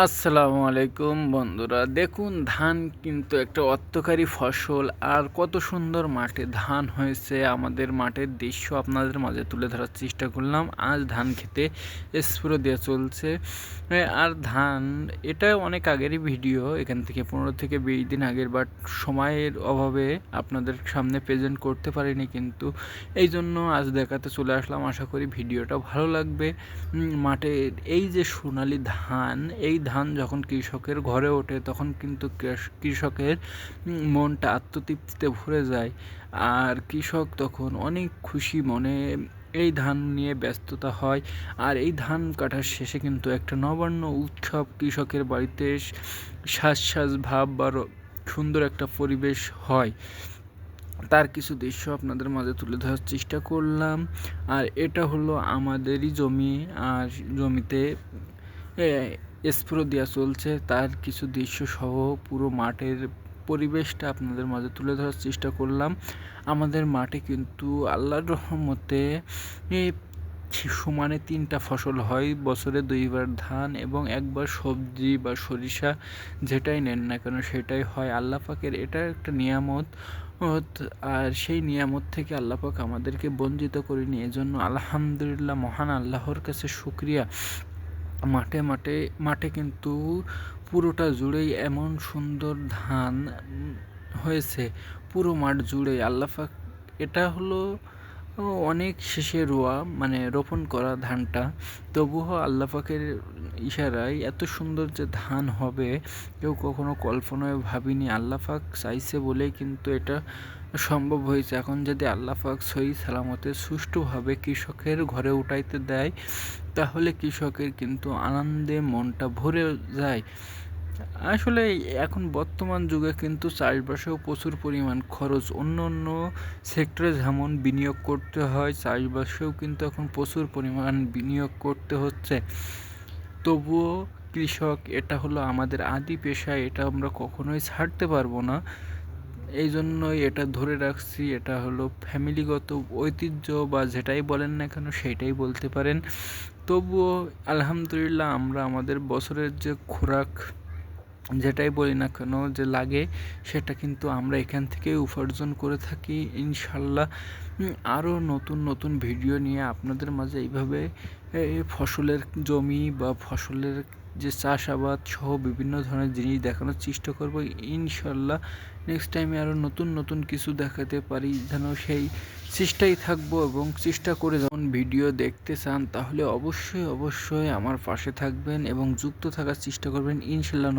আসসালামু আলাইকুম বন্ধুরা, দেখুন ধান কিন্তু একটা অর্থকারী ফসল। আর কত সুন্দর মাঠে ধান হয়েছে। আমাদের মাঠের দৃশ্য আপনাদের মাঝে তুলে ধরার চেষ্টা করলাম। আজ ধান খেতে স্প্রে দেওয়া চলছে। আর ধান এটা অনেক আগেরই ভিডিও, এখান থেকে 15 থেকে 20 দিন আগের, বাট সময়ের অভাবে আপনাদের সামনে প্রেজেন্ট করতে পারিনি, কিন্তু এই জন্য আজ দেখাতে চলে আসলাম। আশা করি ভিডিওটা ভালো লাগবে। মাঠে এই যে সোনালি ধান, এই ধান যখন কৃষকের ঘরে ওঠে তখন কিন্তু কৃষকের মনটা আত্মতৃপ্তিতে ভরে যায়। আর কৃষক তখন অনেক খুশি মনে এই ধান নিয়ে ব্যস্ততা হয়। আর এই ধান কাটার শেষে কিন্তু একটা নবান্ন উৎসব কৃষকের বাড়িতে সাজ ভাব বা সুন্দর একটা পরিবেশ হয়। তার কিছু দৃশ্য আপনাদের মাঝে তুলে ধরার চেষ্টা করলাম। আর এটা হলো আমাদেরই জমি, আর জমিতে স্প্রে দেওয়া চলছে, তার কিছু দৃশ্য সহ পুরো মাঠের পরিবেশটা আপনাদের মাঝে তুলে ধরার চেষ্টা করলাম। আমাদের মাঠে কিন্তু আল্লাহর রহমতে সমানে 3টা ফসল হয় বছরে, 2বার ধান এবং 1বার সবজি বা সরিষা, যেটাই নেন না কেন সেটাই হয়। আল্লাহ পাকের এটা একটা নিয়ামত। আর সেই নিয়ামত থেকে আল্লাহ পাক আমাদেরকে বঞ্চিত করেনি, এজন্য আলহামদুলিল্লাহ, মহান আল্লাহর কাছে শুকরিয়া। মাঠে মাঠে মাঠে কিন্তু পুরোটা জুড়েই এমন সুন্দর ধান হয়েছে, পুরো মাঠ জুড়েই। আল্লাহ পাক, এটা হলো অনেক শেষে রোয়া, মানে রোপণ করা ধানটা, তবুও আল্লাহ পাকের ইশারায় এত সুন্দর যে ধান হবে কেউ কখনো কল্পনায় ভাবিনি। আল্লাহ পাক চাইছে বলেই কিন্তু এটা সম্ভব হয়েছে। এখন যদি আল্লাহ পাক সহি সালামতে সুষ্ঠুভাবে কৃষকের ঘরে উঠাইতে দেয়, তাহলে কৃষকের কিন্তু আনন্দে মনটা ভরে যায়। আসলে এখন বর্তমান যুগে কিন্তু চাষবাসেও প্রচুর পরিমাণ খরচ। অন্য অন্য সেক্টরে যেমন বিনিয়োগ করতে হয়, চাষবাসেও কিন্তু এখন প্রচুর পরিমাণ বিনিয়োগ করতে হচ্ছে। তবুও কৃষক এটা হলো আমাদের আদি পেশা, এটা আমরা কখনোই ছাড়তে পারবো না। এই জন্যই এটা ধরে রাখছি। এটা হলো ফ্যামিলিগত ঐতিহ্য বা যেটাই বলেন না কেন সেইটাই বলতে পারেন। তবুও আলহামদুলিল্লাহ, আমরা আমাদের বছরের যে খোরাক, যেটাই বলি না কেন যে লাগে, সেটা কিন্তু আমরা এখান থেকেই উপার্জন করে থাকি ইনশাল্লাহ। আরও নতুন নতুন ভিডিও নিয়ে আপনাদের মাঝে এইভাবে ফসলের জমি বা ফসলের যে চাষাবাদ সহ বিভিন্ন ধরনের জিনিস দেখানোর চেষ্টা করব ইনশাল্লাহ। নেক্সট টাইমে আরও নতুন নতুন কিছু দেখাতে পারি, যেন সেই চেষ্টাই থাকবো। এবং চেষ্টা করে যখন ভিডিও দেখতে চান তাহলে অবশ্যই অবশ্যই আমার পাশে থাকবেন এবং যুক্ত থাকার চেষ্টা করবেন ইনশাল্লাহ।